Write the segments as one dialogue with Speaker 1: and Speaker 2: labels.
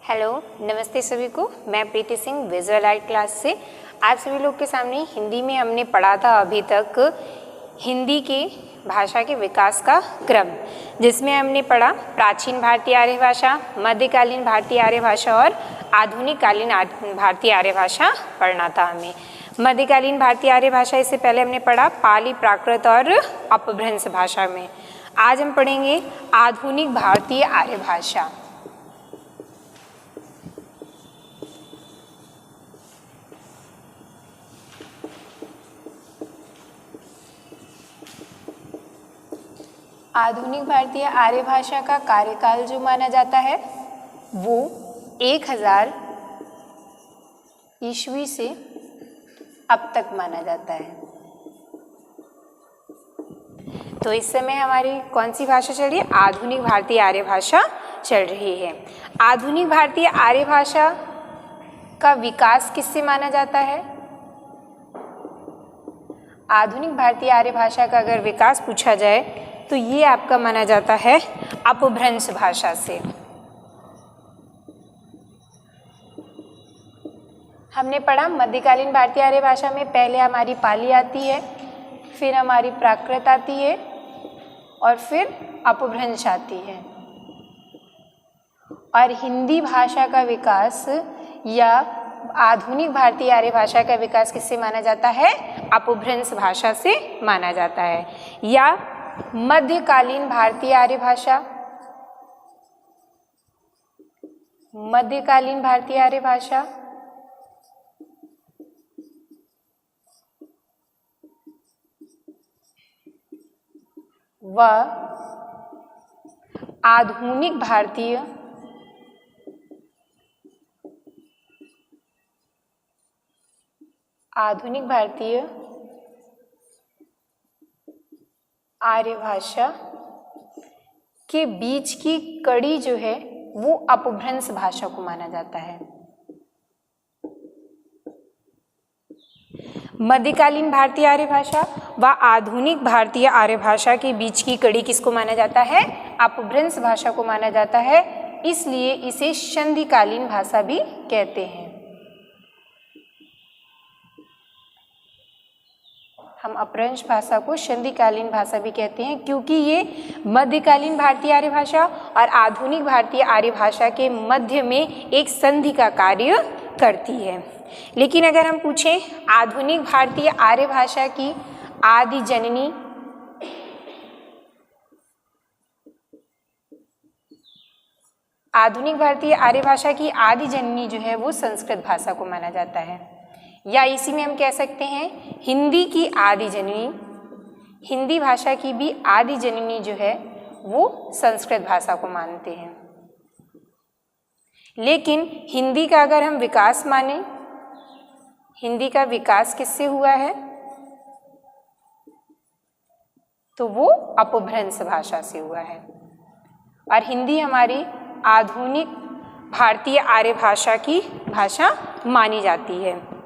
Speaker 1: Hello, नमस्ते सभी को। मैं प्रीति सिंह विजुअल आर्ट क्लास से आप सभी लोग के सामने हिंदी में हमने पढ़ा था अभी तक हिंदी के भाषा के विकास का क्रम, जिसमें हमने पढ़ा प्राचीन भारतीय आर्य भाषा, मध्यकालीन भारतीय आर्य भाषा और आधुनिक कालीन भारतीय आर्य भाषा पढ़ना था हमें। मध्यकालीन भारतीय आर्य भाषा इससे पहले हमने पढ़ा पाली, प्राकृत और अपभ्रंश भाषा में। आज हम पढ़ेंगे आधुनिक भारतीय आर्य भाषा। आधुनिक भारतीय आर्य भाषा का कार्यकाल जो माना जाता है वो 1000 ईस्वी से अब तक माना जाता है। तो इस समय हमारी कौन सी भाषा चल रही है? आधुनिक भारतीय आर्य भाषा चल रही है। आधुनिक भारतीय आर्य भाषा का विकास किससे माना जाता है? आधुनिक भारतीय आर्य भाषा का अगर विकास पूछा जाए तो ये आपका माना जाता है अपभ्रंश भाषा से। हमने पढ़ा मध्यकालीन भारतीय आर्य भाषा में पहले हमारी पाली आती है, फिर हमारी प्राकृत आती है और फिर अपभ्रंश आती है। और हिंदी भाषा का विकास या आधुनिक भारतीय आर्य भाषा का विकास किससे माना जाता है? अपभ्रंश भाषा से माना जाता है। या मध्यकालीन भारतीय आर्य भाषा, मध्यकालीन भारतीय आर्य भाषा व आधुनिक भारतीय आर्य भाषा के बीच की कड़ी जो है वो अपभ्रंश भाषा को माना जाता है। मध्यकालीन भारतीय आर्य भाषा व आधुनिक भारतीय आर्य भाषा के बीच की कड़ी किसको माना जाता है? अपभ्रंश भाषा को माना जाता है। इसलिए इसे संधिकालीन भाषा भी कहते हैं। हम अपभ्रंश भाषा को संधिकालीन भाषा भी कहते हैं क्योंकि ये मध्यकालीन भारतीय आर्य भाषा और आधुनिक भारतीय आर्य भाषा के मध्य में एक संधि का कार्य करती है। लेकिन अगर हम पूछें आधुनिक भारतीय आर्य भाषा की आदि जननी आधुनिक भारतीय आर्य भाषा की आदि जननी जो है वो संस्कृत भाषा को माना जाता है। या इसी में हम कह सकते हैं हिंदी की आदि जननी, हिंदी भाषा की भी आदि जननी जो है वो संस्कृत भाषा को मानते हैं। लेकिन हिंदी का अगर हम विकास माने, हिंदी का विकास किससे हुआ है? तो वो अपभ्रंश भाषा से हुआ है। और हिंदी हमारी आधुनिक भारतीय आर्य भाषा की भाषा मानी जाती है।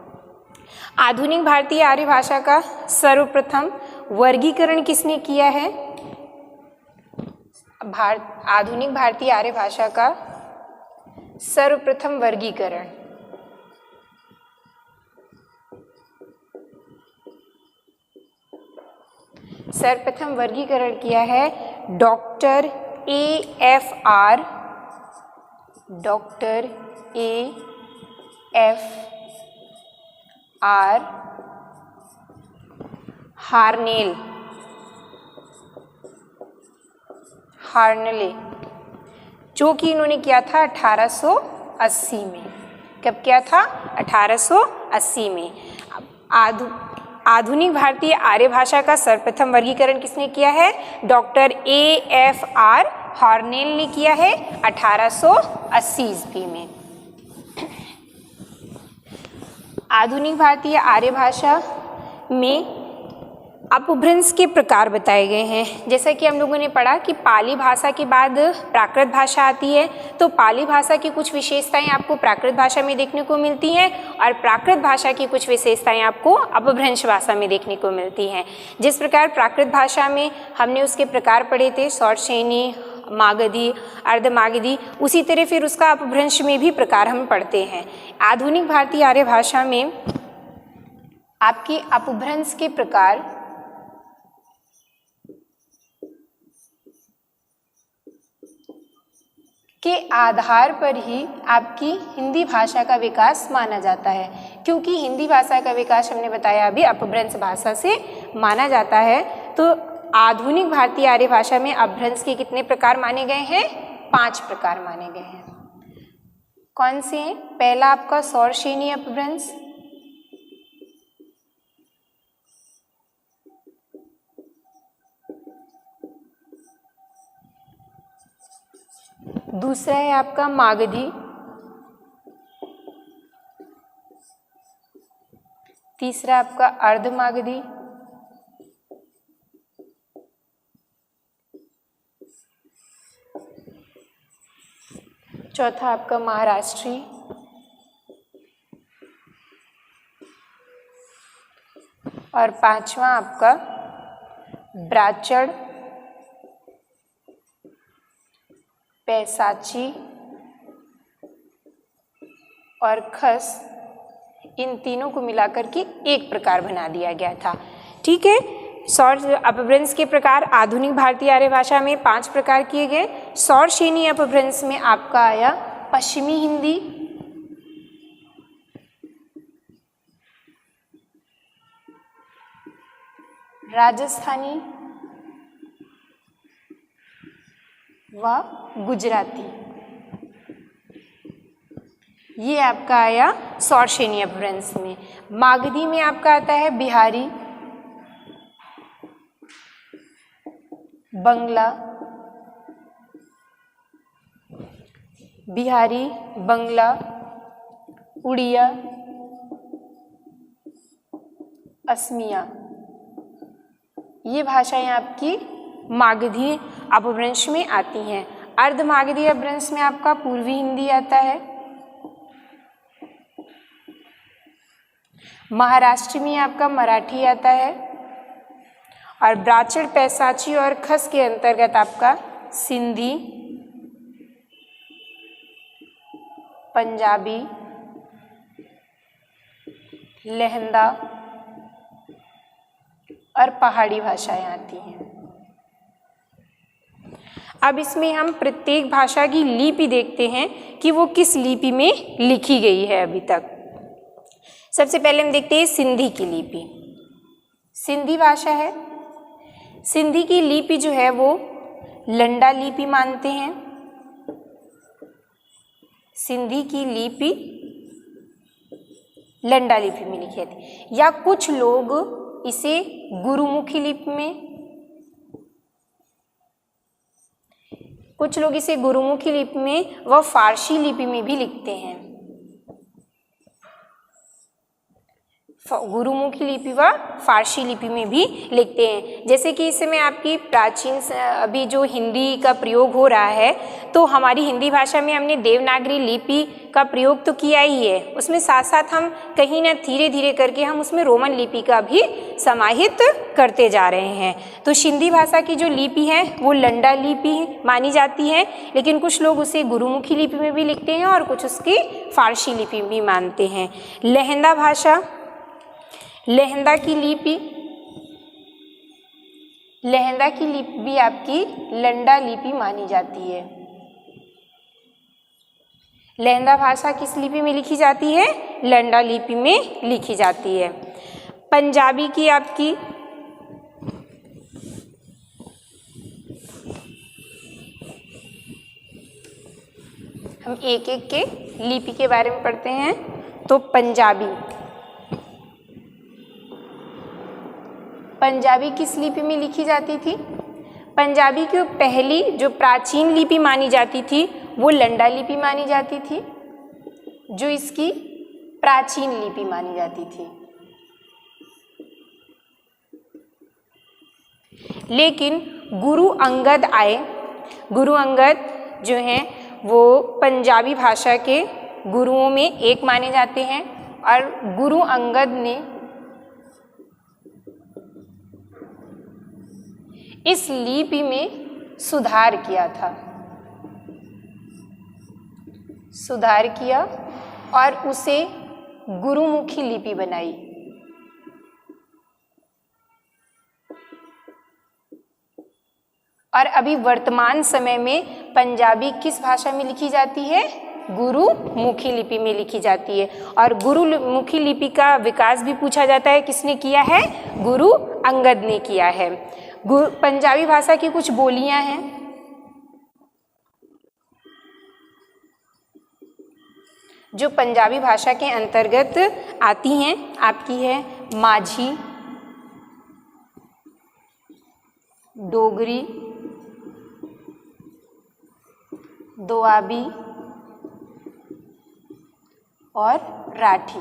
Speaker 1: आधुनिक भारतीय आर्य भाषा का सर्वप्रथम वर्गीकरण किसने किया है? आधुनिक भारतीय आर्य भाषा का सर्वप्रथम वर्गीकरण किया है डॉक्टर A.F.R. हार्नेले, जो कि इन्होंने किया था 1880 में। कब किया था? 1880 में। आधुनिक भारतीय आर्य भाषा का सर्वप्रथम वर्गीकरण किसने किया है? Doctor A.F.R. हार्नेल ने किया है 1880 ईस्वी में। आधुनिक भारतीय आर्य भाषा में अपभ्रंश के प्रकार बताए गए हैं। जैसा कि हम लोगों ने पढ़ा कि पाली भाषा के बाद प्राकृत भाषा आती है, तो पाली भाषा की कुछ विशेषताएं आपको प्राकृत भाषा में देखने को मिलती हैं और प्राकृत भाषा की कुछ विशेषताएं आपको अपभ्रंश भाषा में देखने को मिलती हैं। जिस प्रकार प्राकृत भाषा में हमने उसके प्रकार पढ़े थे, शॉर्ट श्रेणी, मागधी, अर्धमागधी, उसी तरह फिर उसका अपभ्रंश में भी प्रकार हम पढ़ते हैं। आधुनिक भारतीय आर्य भाषा में आपके अपभ्रंश के प्रकार के आधार पर ही आपकी हिंदी भाषा का विकास माना जाता है, क्योंकि हिंदी भाषा का विकास हमने बताया अभी अपभ्रंश भाषा से माना जाता है। तो आधुनिक भारतीय आर्य भाषा में अपभ्रंश के कितने प्रकार माने गए हैं? 5 प्रकार माने गए हैं। कौन से हैं? पहला आपका सौरसेनी अपभ्रंश, दूसरा है आपका मागधी, तीसरा आपका अर्धमागधी, चौथा आपका महाराष्ट्री, और पांचवा आपका ब्राह्मण, पैसाची और खस, इन तीनों को मिलाकर के एक प्रकार बना दिया गया था। ठीक है, सौर अपभ्रंश के प्रकार आधुनिक भारतीय आर्य भाषा में 5 प्रकार किए गए। सौरसेनी अपभ्रंश में आपका आया पश्चिमी हिंदी, राजस्थानी व गुजराती, ये आपका आया सौरसेनी अपभ्रंश में। मागधी में आपका आता है बिहारी, बंगला, बिहारी, बंगला, उड़िया, असमिया, ये भाषाएं आपकी मागधी अपभ्रंश में आती हैं। अर्धमागधी अपभ्रंश में आपका पूर्वी हिंदी आता है, महाराष्ट्र में आपका मराठी आता है, और ब्राह्मण, पैसाची और खस के अंतर्गत आपका सिंधी, पंजाबी, लहंदा और पहाड़ी भाषाएं आती हैं। अब इसमें हम प्रत्येक भाषा की लिपि देखते हैं कि वो किस लिपि में लिखी गई है अभी तक। सबसे पहले हम देखते हैं सिंधी की लिपि। सिंधी भाषा है, सिंधी की लिपि जो है वो लंडा लिपि मानते हैं। सिंधी की लिपि लंडा लिपि में लिखी जाती है, या कुछ लोग इसे गुरुमुखी लिपि में, कुछ लोग इसे गुरुमुखी लिपि में व फारसी लिपि में भी लिखते हैं। गुरुमुखी लिपि व फारसी लिपि में भी लिखते हैं। जैसे कि इस समय आपकी प्राचीन अभी जो हिंदी का प्रयोग हो रहा है, तो हमारी हिंदी भाषा में हमने देवनागरी लिपि का प्रयोग तो किया ही है, उसमें साथ साथ हम कहीं ना धीरे धीरे करके हम उसमें रोमन लिपि का भी समाहित करते जा रहे हैं। तो सिंधी भाषा की जो लिपि है वो लंडा लिपि मानी जाती है, लेकिन कुछ लोग उसे गुरुमुखी लिपि में भी लिखते हैं और कुछ उसकी फारसी लिपि भी मानते हैं। लहंदा भाषा, लहंदा की लिपि, लहंदा की लिपि भी आपकी लंडा लिपि मानी जाती है। लहंदा भाषा किस लिपि में लिखी जाती है? लंडा लिपि में लिखी जाती है। पंजाबी की आपकी हम एक एक के लिपि के बारे में पढ़ते हैं। तो पंजाबी, पंजाबी किस लिपि में लिखी जाती थी? पंजाबी की पहली जो प्राचीन लिपि मानी जाती थी वो लंडा लिपि मानी जाती थी, जो इसकी प्राचीन लिपि मानी जाती थी। लेकिन गुरु अंगद आए, गुरु अंगद जो हैं वो पंजाबी भाषा के गुरुओं में एक माने जाते हैं, और गुरु अंगद ने इस लिपि में सुधार किया था, सुधार किया और उसे गुरुमुखी लिपि बनाई। और अभी वर्तमान समय में पंजाबी किस भाषा में लिखी जाती है? गुरुमुखी लिपि में लिखी जाती है। और गुरुमुखी लिपि का विकास भी पूछा जाता है, किसने किया है? गुरु अंगद ने किया है। पंजाबी भाषा की कुछ बोलियां हैं, जो पंजाबी भाषा के अंतर्गत आती हैं, आपकी है माझी, डोगरी, दोआबी और राठी।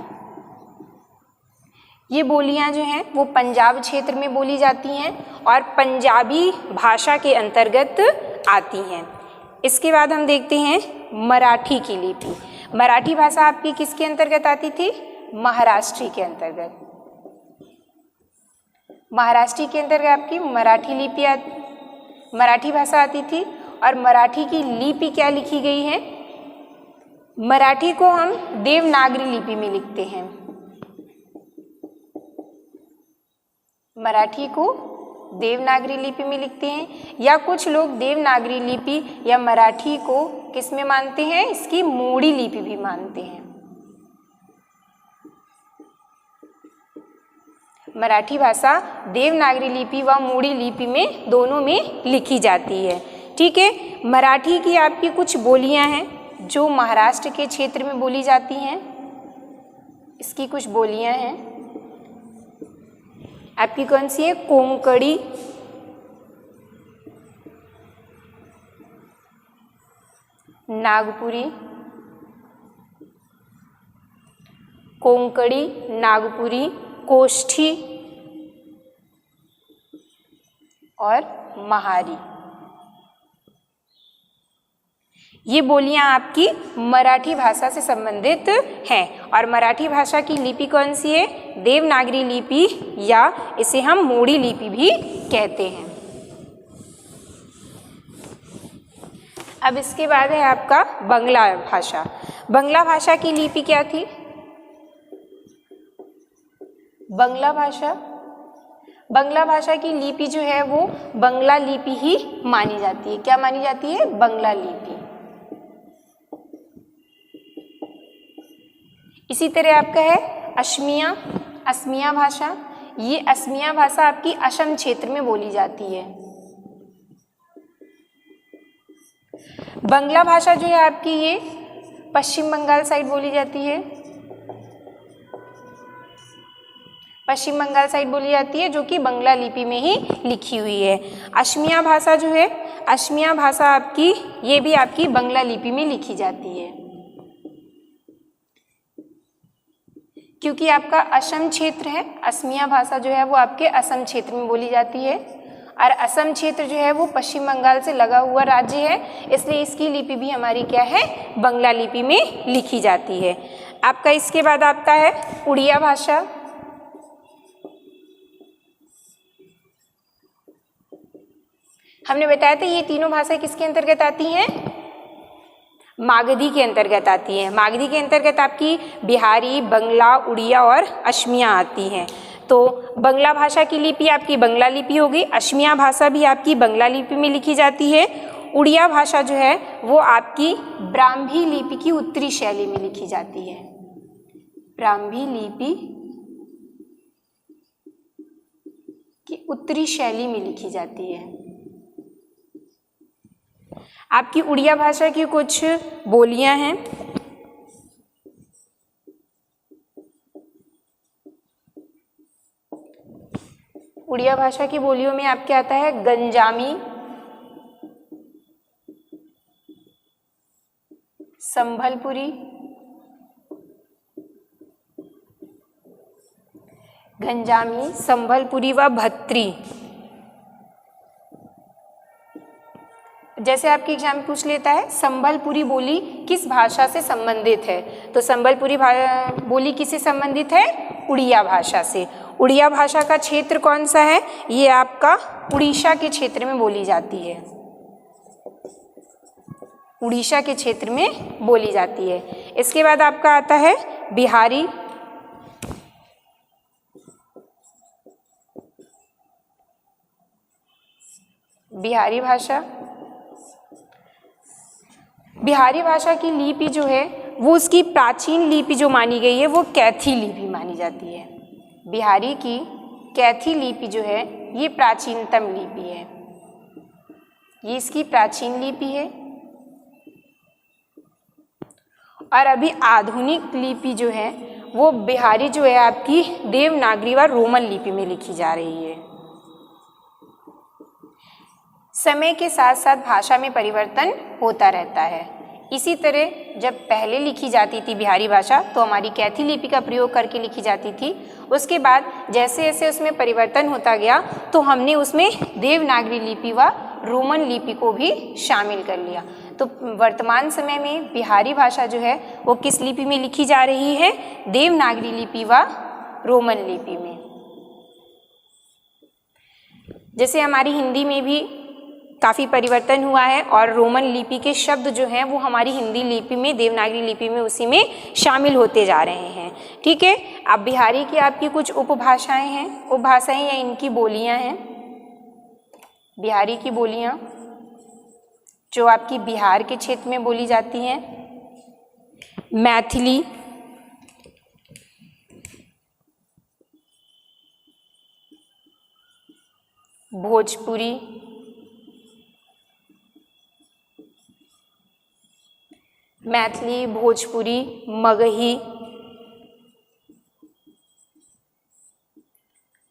Speaker 1: ये बोलियां जो हैं वो पंजाब क्षेत्र में बोली जाती हैं और पंजाबी भाषा के अंतर्गत आती हैं। इसके बाद हम देखते हैं मराठी की लिपि। मराठी भाषा आपकी किसके अंतर्गत आती थी? महाराष्ट्री के अंतर्गत। महाराष्ट्री के अंतर्गत आपकी मराठी लिपि मराठी भाषा आती थी। और मराठी की लिपि क्या लिखी गई है? मराठी को हम देवनागरी लिपि में लिखते हैं। मराठी को देवनागरी लिपि में लिखते हैं, या कुछ लोग देवनागरी लिपि या मराठी को किस में मानते हैं? इसकी मोड़ी लिपि भी मानते हैं। मराठी भाषा देवनागरी लिपि व मोड़ी लिपि में दोनों में लिखी जाती है। ठीक है। मराठी की आपकी कुछ बोलियां हैं जो महाराष्ट्र के क्षेत्र में बोली जाती हैं। इसकी कुछ बोलियां हैं आपकी, कौन सी है? कोंकणी, नागपुरी, कोंकणी, नागपुरी, कोष्ठी और महारी। ये बोलियां आपकी मराठी भाषा से संबंधित हैं। और मराठी भाषा की लिपि कौन सी है? देवनागरी लिपि, या इसे हम मोड़ी लिपि भी कहते हैं। अब इसके बाद है आपका बंगला भाषा। बंगला भाषा की लिपि क्या थी? बंगला भाषा की लिपि जो है वो बंगला लिपि ही मानी जाती है। क्या मानी जाती है? बंगला लिपि। इसी तरह आपका है असमिया भाषा। ये असमिया भाषा आपकी असम क्षेत्र में बोली जाती है। बंगला भाषा जो है आपकी ये पश्चिम बंगाल साइड बोली जाती है। पश्चिम बंगाल साइड बोली जाती है, जो कि बंगला लिपि में ही लिखी हुई है। असमिया भाषा जो है, असमिया भाषा आपकी ये भी आपकी बंगला लिपि में लिखी जाती है, क्योंकि आपका असम क्षेत्र है। असमिया भाषा जो है वो आपके असम क्षेत्र में बोली जाती है, और असम क्षेत्र जो है वो पश्चिम बंगाल से लगा हुआ राज्य है, इसलिए इसकी लिपि भी हमारी क्या है? बंगला लिपि में लिखी जाती है। आपका इसके बाद आता है उड़िया भाषा। हमने बताया था ये तीनों भाषाएं किसके अंतर्गत आती हैं? मागधी के अंतर्गत आती हैं। मागधी के अंतर्गत आपकी बिहारी, बंगला, उड़िया और असमिया आती हैं। तो बंगला भाषा की लिपि आपकी बंगला लिपि होगी। असमिया भाषा भी आपकी बंगला लिपि में लिखी जाती है। उड़िया भाषा जो है वो आपकी ब्राह्मी लिपि की उत्तरी शैली में लिखी जाती है। ब्राह्मी लिपि की उत्तरी शैली में लिखी जाती है। आपकी उड़िया भाषा की कुछ बोलियां हैं। उड़िया भाषा की बोलियों में आपके आता है गंजामी, संभलपुरी, गंजामी, संभलपुरी व भत्री। जैसे आपके एग्जाम में पूछ लेता है संबलपुरी बोली किस भाषा से संबंधित है, तो संबलपुरी बोली किससे संबंधित है? उड़िया भाषा से। उड़िया भाषा का क्षेत्र कौन सा है? ये आपका उड़ीसा के क्षेत्र में बोली जाती है। उड़ीसा के क्षेत्र में बोली जाती है। इसके बाद आपका आता है बिहारी। बिहारी भाषा, बिहारी भाषा की लिपि जो है वो उसकी प्राचीन लिपि जो मानी गई है वो कैथी लिपि मानी जाती है। बिहारी की कैथी लिपि जो है ये प्राचीनतम लिपि है, ये इसकी प्राचीन लिपि है। और अभी आधुनिक लिपि जो है वो बिहारी जो है आपकी देवनागरी व रोमन लिपि में लिखी जा रही है। समय के साथ साथ भाषा में परिवर्तन होता रहता है। इसी तरह जब पहले लिखी जाती थी बिहारी भाषा तो हमारी कैथी लिपि का प्रयोग करके लिखी जाती थी। उसके बाद जैसे जैसे उसमें परिवर्तन होता गया तो हमने उसमें देवनागरी लिपि व रोमन लिपि को भी शामिल कर लिया। तो वर्तमान समय में बिहारी भाषा जो है वो किस लिपि में लिखी जा रही है? देवनागरी लिपि व रोमन लिपि में। जैसे हमारी हिंदी में भी काफ़ी परिवर्तन हुआ है और रोमन लिपि के शब्द जो हैं वो हमारी हिंदी लिपि में, देवनागरी लिपि में, उसी में शामिल होते जा रहे हैं। ठीक है। अब बिहारी की आपकी कुछ उपभाषाएं हैं, उपभाषाएं या इनकी बोलियां हैं। बिहारी की बोलियां जो आपकी बिहार के क्षेत्र में बोली जाती हैं, मैथिली, भोजपुरी, मैथिली, भोजपुरी, मगही,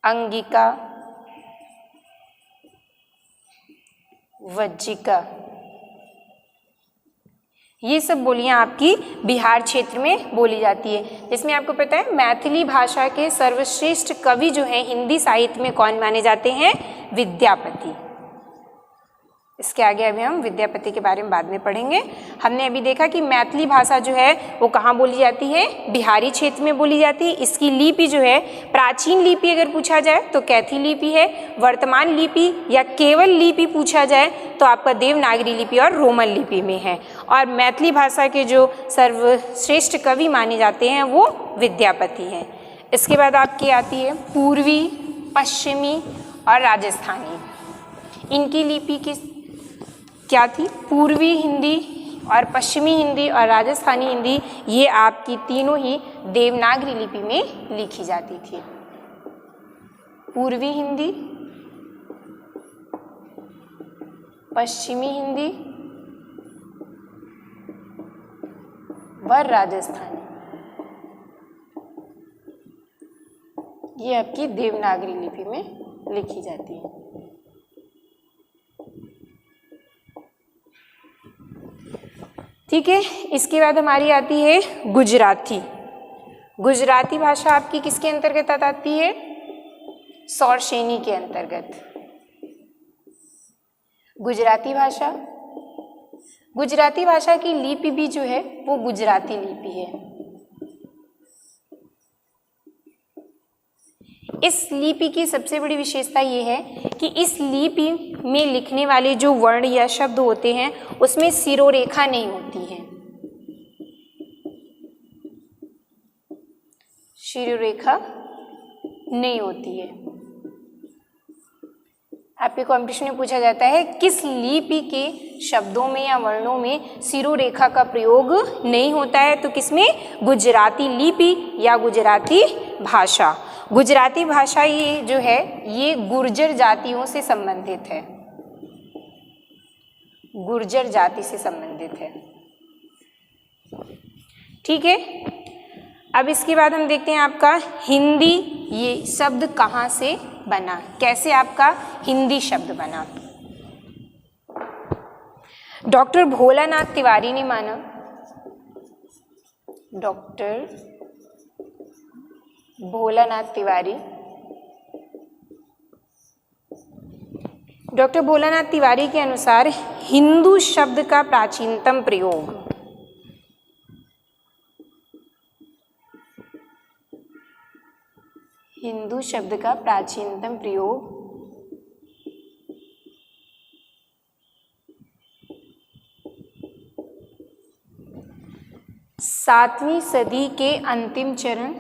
Speaker 1: अंगिका, वज्जिका, ये सब बोलियां आपकी बिहार क्षेत्र में बोली जाती है। जिसमें आपको पता है मैथिली भाषा के सर्वश्रेष्ठ कवि जो हैं हिंदी साहित्य में कौन माने जाते हैं? विद्यापति। इसके आगे अभी हम विद्यापति के बारे में बाद में पढ़ेंगे। हमने अभी देखा कि मैथिली भाषा जो है वो कहाँ बोली जाती है? बिहारी क्षेत्र में बोली जाती है। इसकी लिपि जो है, प्राचीन लिपि अगर पूछा जाए तो कैथी लिपि है। वर्तमान लिपि या केवल लिपि पूछा जाए तो आपका देवनागरी लिपि और रोमन लिपि में है। और मैथिली भाषा के जो सर्वश्रेष्ठ कवि माने जाते हैं वो विद्यापति हैं। इसके बाद आपकी आती है पूर्वी, पश्चिमी और राजस्थानी। इनकी लिपि की क्या थी? पूर्वी हिंदी और पश्चिमी हिंदी और राजस्थानी हिंदी, ये आपकी तीनों ही देवनागरी लिपि में लिखी जाती थी। पूर्वी हिंदी, पश्चिमी हिंदी व राजस्थानी, ये आपकी देवनागरी लिपि में लिखी जाती है। ठीक है। इसके बाद हमारी आती है गुजराती। गुजराती भाषा आपकी किसके अंतर्गत आती है? सौर श्रेणी के अंतर्गत। गुजराती भाषा, गुजराती भाषा की लिपि भी जो है वो गुजराती लिपि है। इस लिपि की सबसे बड़ी विशेषता ये है कि इस लिपि में लिखने वाले जो वर्ण या शब्द होते हैं उसमें सिरोरेखा नहीं होती है। सिरोरेखा नहीं होती है। आपके कॉम्पिटिशन में पूछा जाता है किस लिपि के शब्दों में या वर्णों में सिरोरेखा का प्रयोग नहीं होता है, तो किसमें? गुजराती लिपि या गुजराती भाषा। गुजराती भाषा ये जो है ये गुर्जर जातियों से संबंधित है, गुर्जर जाति से संबंधित है। ठीक है। अब इसके बाद हम देखते हैं आपका हिंदी, ये शब्द कहाँ से बना, कैसे आपका हिंदी शब्द बना। डॉक्टर भोलानाथ तिवारी ने माना, डॉक्टर भोलानाथ तिवारी, डॉक्टर भोलानाथ तिवारी के अनुसार हिंदू शब्द का प्राचीनतम प्रयोग, हिंदू शब्द का प्राचीनतम प्रयोग 7वीं सदी के अंतिम चरण,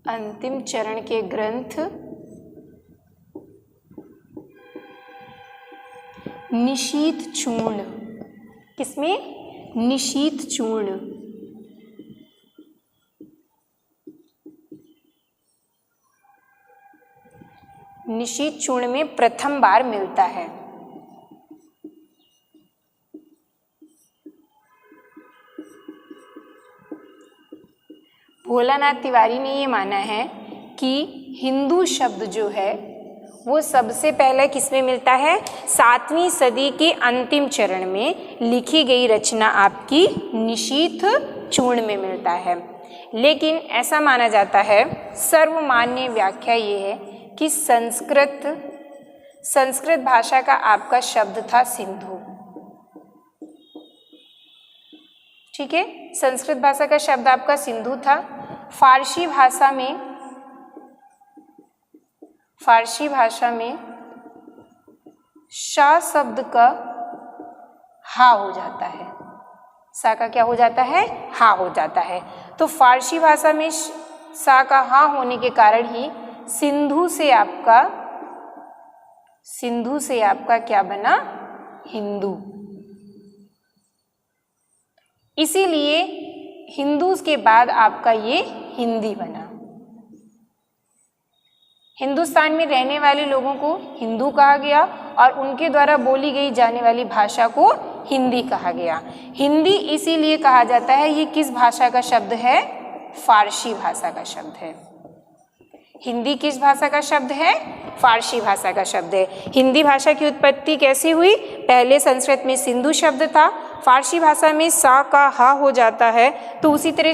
Speaker 1: अंतिम चरण के ग्रंथ निशीथ चूर्ण। किसमें? निशीथ चूर्ण। निशीथ चूर्ण में प्रथम बार मिलता है। भोलानाथ तिवारी ने ये माना है कि हिंदू शब्द जो है वो सबसे पहले किसमें मिलता है? 7वीं सदी के अंतिम चरण में लिखी गई रचना आपकी निशीथ चूर्ण में मिलता है। लेकिन ऐसा माना जाता है, सर्वमान्य व्याख्या ये है कि संस्कृत भाषा का आपका शब्द था सिंधु। ठीक है, संस्कृत भाषा का शब्द आपका सिंधु था। फारसी भाषा में शा शब्द का हा हो जाता है। सा का क्या हो जाता है? हा हो जाता है। तो फारसी भाषा में सा का हा होने के कारण ही सिंधु से आपका क्या बना? हिंदू। इसीलिए हिंदू के बाद आपका ये हिंदी बना। हिंदुस्तान में रहने वाले लोगों को हिंदू कहा गया और उनके द्वारा बोली गई जाने वाली भाषा को हिंदी कहा गया। हिंदी इसीलिए कहा जाता है, ये किस भाषा का शब्द है? फारसी भाषा का शब्द है। हिंदी किस भाषा का शब्द है? फारसी भाषा का शब्द है। हिंदी भाषा की उत्पत्ति कैसे हुई? पहले संस्कृत में सिंधु शब्द था, फारसी भाषा में सा का हा हो जाता है, तो उसी तरह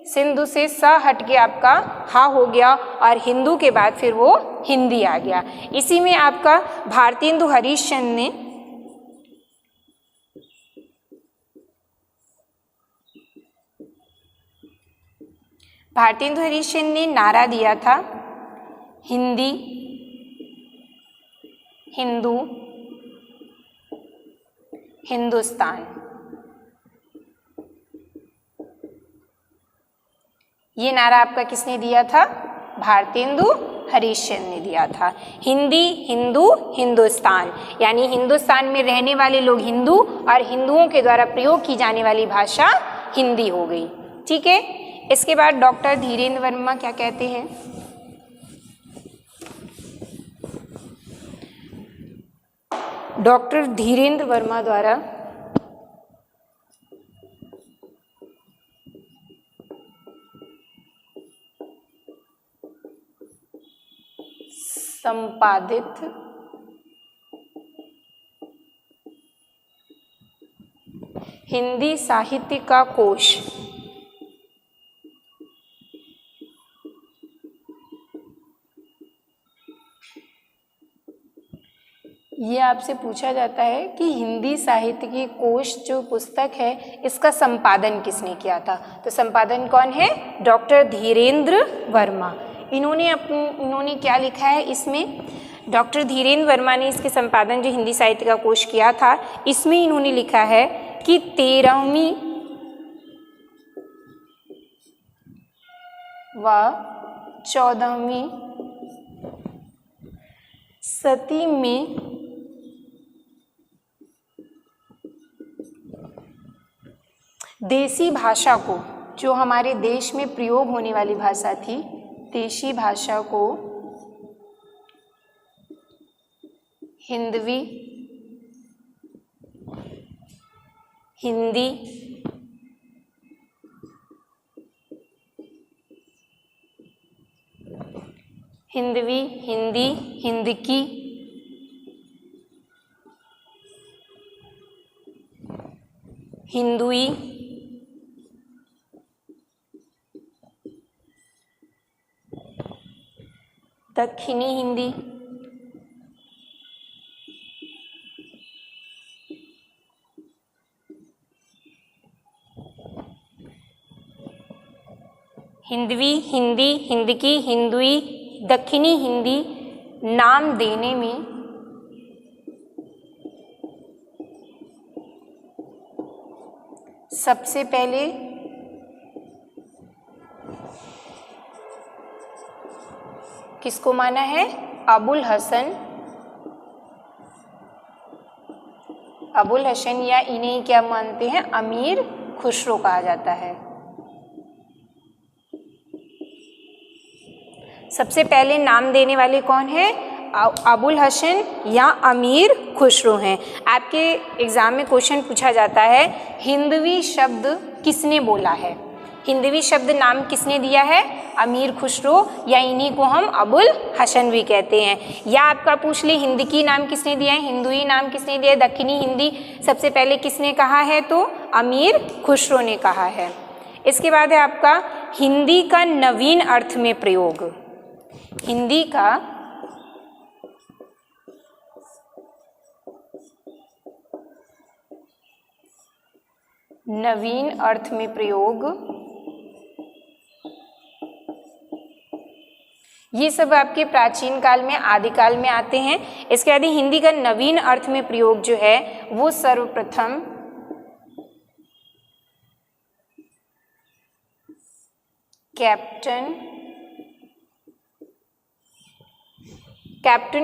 Speaker 1: सिंधु से सा हट के आपका हा हो गया और हिंदू के बाद फिर वो हिंदी आ गया। इसी में आपका भारतेंदु हरिश्चंद्र ने नारा दिया था, हिंदी, हिंदू, हिंदुस्तान। ये नारा आपका किसने दिया था? भारतेंदु हरिश्चंद्र ने दिया था। हिंदी, हिंदू, हिंदुस्तान, यानी हिंदुस्तान में रहने वाले लोग हिंदू और हिंदुओं के द्वारा प्रयोग की जाने वाली भाषा हिंदी हो गई। ठीक है, इसके बाद डॉक्टर धीरेन्द्र वर्मा क्या कहते हैं? डॉक्टर धीरेन्द्र वर्मा द्वारा संपादित हिंदी साहित्य का कोश, ये आपसे पूछा जाता है कि हिंदी साहित्य की कोश जो पुस्तक है इसका संपादन किसने किया था? तो संपादन कौन है? डॉक्टर धीरेन्द्र वर्मा। इन्होंने क्या लिखा है इसमें? डॉक्टर धीरेन्द्र वर्मा ने इसके संपादन जो हिंदी साहित्य का कोश किया था, इसमें इन्होंने लिखा है कि 13वीं व 14वीं सदी में देसी भाषा को, जो हमारे देश में प्रयोग होने वाली भाषा थी, देशी भाषा को हिंदवी, हिंदी, हिंदवी, हिंदी, हिंदकी, हिंदुई, दक्षिणी हिंदी, हिंदवी, हिंदी, हिंदकी, हिंदुई, दक्षिणी हिंदी नाम देने में सबसे पहले किसको माना है? अबुल हसन या इन्हें क्या मानते हैं? अमीर खुसरो कहा जाता है। सबसे पहले नाम देने वाले कौन है? अबुल हसन या अमीर खुसरो हैं। आपके एग्जाम में क्वेश्चन पूछा जाता है हिंदवी शब्द किसने बोला है? हिंदवी शब्द नाम किसने दिया है? अमीर खुसरो या इन्हीं को हम अबुल हसन भी कहते हैं। या आपका पूछ ले हिंदकी नाम किसने दिया है? हिंदुई नाम किसने दिया है? दक्षिणी हिंदी सबसे पहले किसने कहा है? तो अमीर खुसरो ने कहा है। इसके बाद है आपका हिंदी का नवीन अर्थ में प्रयोग। हिंदी का नवीन अर्थ में प्रयोग, ये सब आपके प्राचीन काल में आदिकाल में आते हैं। इसके बाद हिंदी का नवीन अर्थ में प्रयोग जो है वो सर्वप्रथम कैप्टन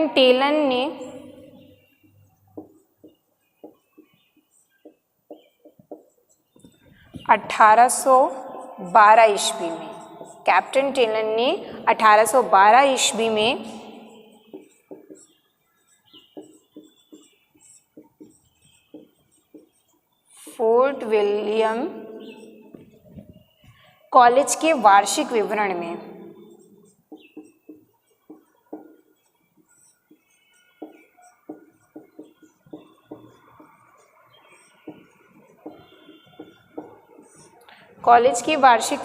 Speaker 1: टेलन ने 1812 ईस्वी में, कैप्टन टेलन ने 1812 ईस्वी में फोर्ट विलियम कॉलेज के वार्षिक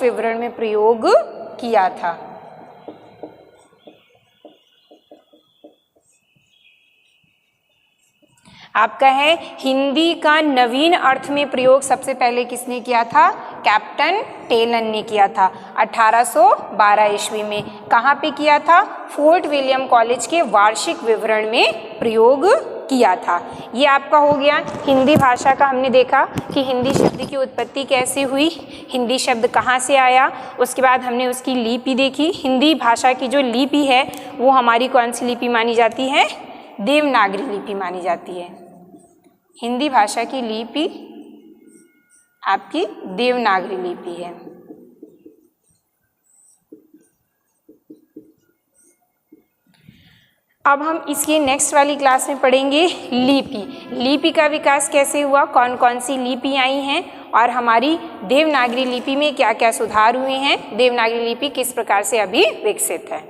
Speaker 1: विवरण में प्रयोग किया था। आपका है हिंदी का नवीन अर्थ में प्रयोग सबसे पहले किसने किया था? कैप्टन टेलन ने किया था 1812 ईस्वी में। कहाँ पे किया था? फोर्ट विलियम कॉलेज के वार्षिक विवरण में प्रयोग किया था। ये आपका हो गया हिंदी भाषा का। हमने देखा कि हिंदी शब्द की उत्पत्ति कैसे हुई, हिंदी शब्द कहाँ से आया। उसके बाद हमने उसकी लिपि देखी। हिंदी भाषा की जो लिपि है वो हमारी कौन सी लिपि मानी जाती है? देवनागरी लिपि मानी जाती है। हिंदी भाषा की लिपि आपकी देवनागरी लिपि है। अब हम इसके नेक्स्ट वाली क्लास में पढ़ेंगे लिपि। लिपि का विकास कैसे हुआ, कौन कौन सी लिपि आई हैं और हमारी देवनागरी लिपि में क्या क्या सुधार हुए हैं, देवनागरी लिपि किस प्रकार से अभी विकसित है।